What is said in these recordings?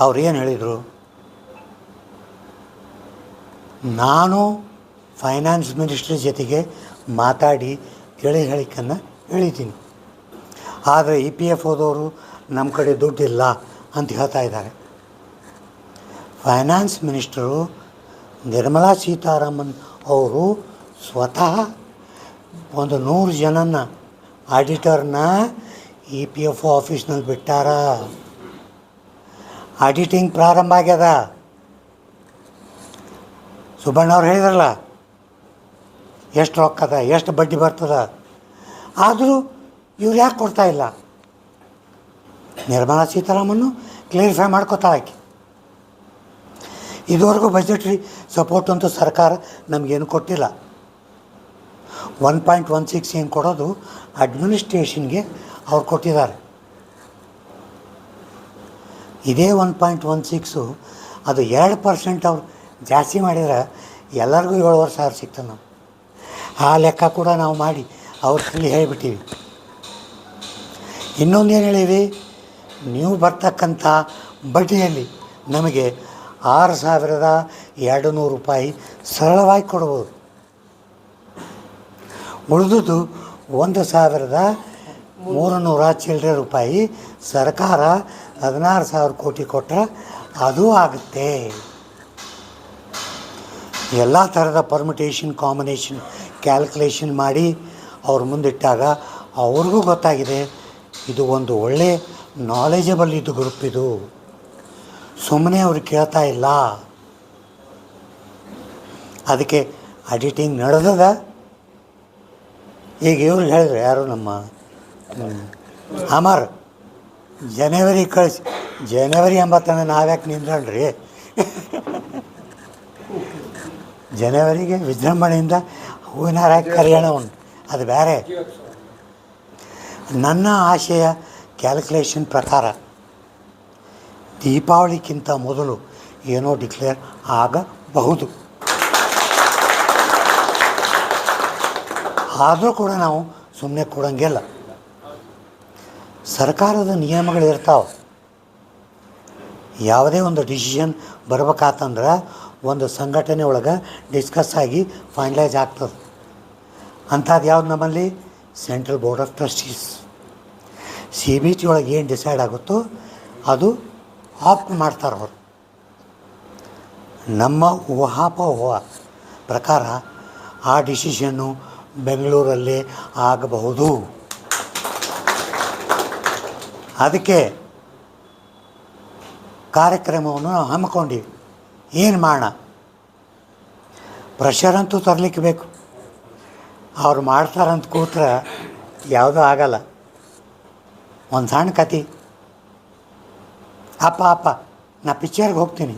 ಅವ್ರು ಏನು ಹೇಳಿದರು, ನಾನು ಫೈನಾನ್ಸ್ ಮಿನಿಸ್ಟ್ರ್ ಜೊತೆಗೆ ಮಾತಾಡಿ ಹೇಳಿಕೆಯನ್ನು ಹೇಳಿದ್ದೀನಿ, ಆದರೆ EPFOದವರು ನಮ್ಮ ಕಡೆ ದುಡ್ಡಿಲ್ಲ ಅಂತ ಹೇಳ್ತಾ ಇದ್ದಾರೆ. ಫೈನಾನ್ಸ್ ಮಿನಿಸ್ಟರು ನಿರ್ಮಲಾ ಸೀತಾರಾಮನ್ ಅವರು ಸ್ವತಃ ಒಂದು 100 ಜನನ ಆಡಿಟರ್ನ EPFO ಆಫೀಸ್ನಲ್ಲಿ ಬಿಟ್ಟಾರ. ಆಡಿಟಿಂಗ್ ಪ್ರಾರಂಭ ಆಗ್ಯದ. ಸುಬ್ಬಣ್ಣವ್ರು ಹೇಳಿದ್ರಲ್ಲ, ಎಷ್ಟು ರೊಕ್ಕದ, ಎಷ್ಟು ಬಡ್ಡಿ ಬರ್ತದ, ಆದರೂ ಇವ್ರು ಯಾಕೆ ಕೊಡ್ತಾ ಇಲ್ಲ? ನಿರ್ಮಲಾ ಸೀತಾರಾಮನ್ನು ಕ್ಲಿಯರಿಫೈ ಮಾಡ್ಕೋತಾಳೆ ಆಕೆ. ಇದುವರೆಗೂ ಬಜೆಟ್ರಿ ಸಪೋರ್ಟ್ ಅಂತೂ ಸರ್ಕಾರ ನಮಗೇನು ಕೊಟ್ಟಿಲ್ಲ. 1.16 ಏನು ಕೊಡೋದು ಅಡ್ಮಿನಿಸ್ಟ್ರೇಷನ್ಗೆ ಅವ್ರು ಕೊಟ್ಟಿದ್ದಾರೆ. ಇದೇ 1.16 ಅದು 2% ಅವ್ರು ಜಾಸ್ತಿ ಮಾಡಿದ್ರೆ ಎಲ್ಲರಿಗೂ 7,500 ಸಿಗ್ತದೆ. ನಾವು ಆ ಲೆಕ್ಕ ಕೂಡ ನಾವು ಮಾಡಿ ಅವ್ರ ಕೈಲಿ ಹೇಳಿಬಿಟ್ಟಿವಿ. ಇನ್ನೊಂದೇನು ಹೇಳೀವಿ, ನೀವು ಬರ್ತಕ್ಕಂಥ ಬಡ್ಡಿಯಲ್ಲಿ ನಮಗೆ 6,200 ರೂಪಾಯಿ ಸರಳವಾಗಿ ಕೊಡ್ಬೋದು. ಉಳಿದುದು 1,300 ಚಿಲ್ಲರೆ ರೂಪಾಯಿ ಸರ್ಕಾರ 16,000 ಕೋಟಿ ಕೊಟ್ಟರೆ ಅದು ಆಗುತ್ತೆ. ಎಲ್ಲ ಥರದ ಪರ್ಮಿಟೇಷನ್ ಕಾಂಬಿನೇಷನ್ ಕ್ಯಾಲ್ಕುಲೇಷನ್ ಮಾಡಿ ಅವ್ರ ಮುಂದಿಟ್ಟಾಗ ಅವ್ರಿಗೂ ಗೊತ್ತಾಗಿದೆ ಇದು ಒಂದು ಒಳ್ಳೆ ನಾಲೆಜಬಲ್ ಇದು ಗ್ರೂಪ್, ಇದು ಸುಮ್ಮನೆ ಅವ್ರು ಕೇಳ್ತಾ ಇಲ್ಲ. ಅದಕ್ಕೆ ಆಡಿಟಿಂಗ್ ನಡೆದದ. ಈಗ ಇವ್ರು ಹೇಳಿದ್ರು, ಯಾರು ನಮ್ಮ ಅಮರ್, ಜನವರಿ ಕಳಿಸಿ, ಜನವರಿ 80 ನಾವ್ಯಾಕೆ ನಿಂದ್ರಳ್ರಿ ಜನವರಿಗೆ ವಿಜೃಂಭಣೆಯಿಂದ ಹೂವಿನ ಹಾರ ಕರೆಯೋಣ ಉಂಟು, ಅದು ಬೇರೆ. ನನ್ನ ಆಶಯ ಕ್ಯಾಲ್ಕುಲೇಷನ್ ಪ್ರಕಾರ ದೀಪಾವಳಿಗಿಂತ ಮೊದಲು ಏನೋ ಡಿಕ್ಲೇರ್ ಆಗಬಹುದು. ಆದರೂ ಕೂಡ ನಾವು ಸುಮ್ಮನೆ ಕೊಡೋಂಗಿಲ್ಲ. ಸರ್ಕಾರದ ನಿಯಮಗಳು ಇರ್ತಾವೆ. ಯಾವುದೇ ಒಂದು ಡಿಸಿಷನ್ ಬರ್ಬೇಕಾತಂದ್ರೆ ಒಂದು ಸಂಘಟನೆ ಒಳಗೆ ಡಿಸ್ಕಸ್ ಆಗಿ ಫೈನಲೈಸ್ ಆಗ್ತದೆ. ಅಂಥದ್ದು ಯಾವ್ದು ನಮ್ಮಲ್ಲಿ central board of trustees. CBT ಒಳಗೆ ಏನು ಡಿಸೈಡ್ ಆಗುತ್ತೋ ಅದು ಆಪ್ಟ್ ಮಾಡ್ತಾರೆ ಅವರು. ನಮ್ಮ ಊಹಾಪೋಹ ಪ್ರಕಾರ ಆ ಡಿಸಿಷನ್ನು ಬೆಂಗಳೂರಲ್ಲೇ ಆಗಬಹುದು. ಅದಕ್ಕೆ ಕಾರ್ಯಕ್ರಮವನ್ನು ನಾವು ಹಮ್ಮಿಕೊಂಡಿವಿ. ಏನು ಮಾಡೋಣ, ಪ್ರೆಷರ್ ಅಂತೂ ತರಲಿಕ್ಕೆ ಬೇಕು. ಅವ್ರು ಮಾಡ್ತಾರಂತ ಕೂತ್ರೆ ಯಾವುದೂ ಆಗಲ್ಲ. ಒಂದು ಸಣ್ಣ ಕತೆ, ಅಪ್ಪ ನಾ ಪಿಕ್ಚರ್ಗೆ ಹೋಗ್ತೀನಿ,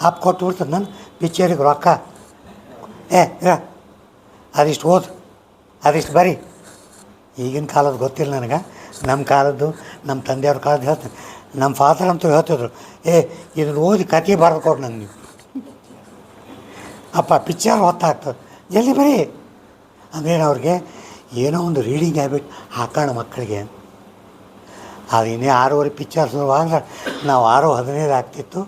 ಅಪ್ಪ ಕೊಟ್ಟು ಬಿಡ್ತದೆ ನಾನು ಪಿಕ್ಚರಿಗೆ ರೊಕ್ಕ, ಅದಿಷ್ಟು ಓದು, ಅದಿಷ್ಟು ಬರೀ. ಈಗಿನ ಕಾಲದ ಗೊತ್ತಿಲ್ಲ ನನಗೆ, ನಮ್ಮ ಕಾಲದ್ದು ನಮ್ಮ ತಂದೆಯವ್ರ ಕಾಲದ್ದು ಹೇಳ್ತೀನಿ. ನಮ್ಮ ಫಾದರ್ ಅಂತೂ ಹೇಳ್ತಿದ್ರು, ಇದನ್ನು ಓದಿ ಕತೆ ಬರೆದು ಕೊಡು ನಂಗೆ ನೀವು, ಅಪ್ಪ ಪಿಕ್ಚರ್ ಹೊತ್ತಾಗ್ತದೆ, ಜಲ್ದಿ ಬರೀ ಅಂದ್ರೇನು. ಅವ್ರಿಗೆ ಏನೋ ಒಂದು ರೀಡಿಂಗ್ ಹ್ಯಾಬಿಟ್ ಹಾಕೋಣ ಮಕ್ಕಳಿಗೆ. ಅದು ಇನ್ನೇ 6:30 ಪಿಕ್ಚರ್ ಶುರುವಾದ್ರೆ ನಾವು 6:15 ಆಗ್ತಿತ್ತು.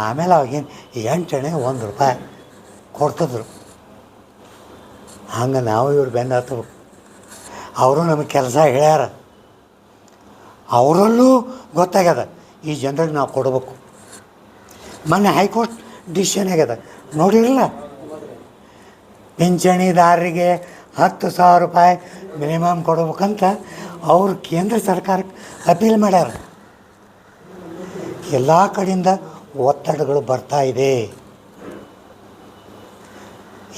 ಆಮೇಲೆ ಅವಾಗೇನು 8 1 ರೂಪಾಯಿ ಕೊಡ್ತಿದ್ರು. ಹಂಗೆ ನಾವು ಇವ್ರು ಬೆನ್ನು ಹತ್ತಬೇಕು. ಅವರು ನಮಗೆ ಕೆಲಸ ಹೇಳ್ಯಾರ, ಅವರಲ್ಲೂ ಗೊತ್ತಾಗ್ಯದ ಈ ಜನರಿಗೆ ನಾವು ಕೊಡಬೇಕು. ಮೊನ್ನೆ ಹೈಕೋರ್ಟ್ ಡಿಸಿಷನ್ ಆಗ್ಯದ ನೋಡಿರಲ್ಲ, ಪಿಂಚಣಿದಾರರಿಗೆ 10,000 ರೂಪಾಯಿ ಮಿನಿಮಮ್ ಕೊಡ್ಬೇಕಂತ ಅವರು ಕೇಂದ್ರ ಸರ್ಕಾರಕ್ಕೆ ಅಪೀಲ್ ಮಾಡ್ಯಾರ. ಎಲ್ಲ ಕಡೆಯಿಂದ ಒತ್ತಡಗಳು ಬರ್ತಾ ಇದೆ.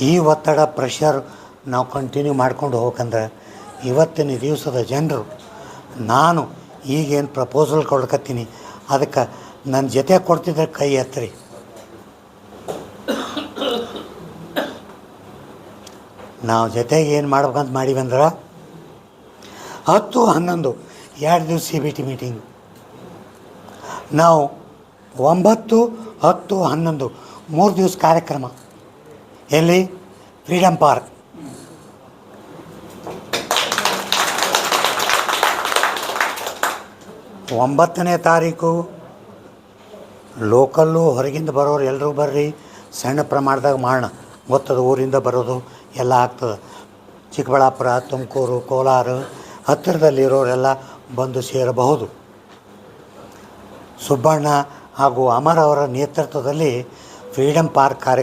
ಈ ಒತ್ತಡ ಪ್ರೆಷರ್ ನಾವು ಕಂಟಿನ್ಯೂ ಮಾಡ್ಕೊಂಡು ಹೋಗ್ಬೇಕಂದ್ರೆ ಇವತ್ತಿನ ದಿವಸದ ಜನರು, ನಾನು ಈಗೇನು ಪ್ರಪೋಸಲ್ ಕೊಡ್ಕತ್ತೀನಿ ಅದಕ್ಕೆ ನನ್ನ ಜೊತೆ ಕೊಡ್ತಿದ್ರೆ ಕೈ ಎತ್ತರಿ. ನಾವು ಜೊತೆಗೆ ಏನು ಮಾಡ್ಬೇಕಂತ ಮಾಡೀವಂದ್ರೆ 10, 11 2 ದಿವಸ CBT ಮೀಟಿಂಗ್. ನಾವು 9, 10, 11 3 ದಿವಸ ಕಾರ್ಯಕ್ರಮ. ಎಲ್ಲಿ? Freedom park. ಒಂಬತ್ತನೇ ತಾರೀಕು ಲೋಕಲ್ಲು ಹೊರಗಿಂದ ಬರೋರು ಎಲ್ಲರೂ ಬರ್ರಿ, ಸಣ್ಣ ಪ್ರಮಾಣದಾಗ ಮಾಡೋಣ. ಗೊತ್ತದ ಊರಿಂದ ಬರೋದು ಎಲ್ಲ ಆಗ್ತದೆ. ಚಿಕ್ಕಬಳ್ಳಾಪುರ, ತುಮಕೂರು, ಕೋಲಾರ ಹತ್ತಿರದಲ್ಲಿರೋರೆಲ್ಲ ಬಂದು ಸೇರಬಹುದು. ಸುಬ್ಬಣ್ಣ ಹಾಗೂ ಅಮರ್ ಅವರ ನೇತೃತ್ವದಲ್ಲಿ ಫ್ರೀಡಮ್ ಪಾರ್ಕ್ ಕಾರ್ಯಕ್ರಮ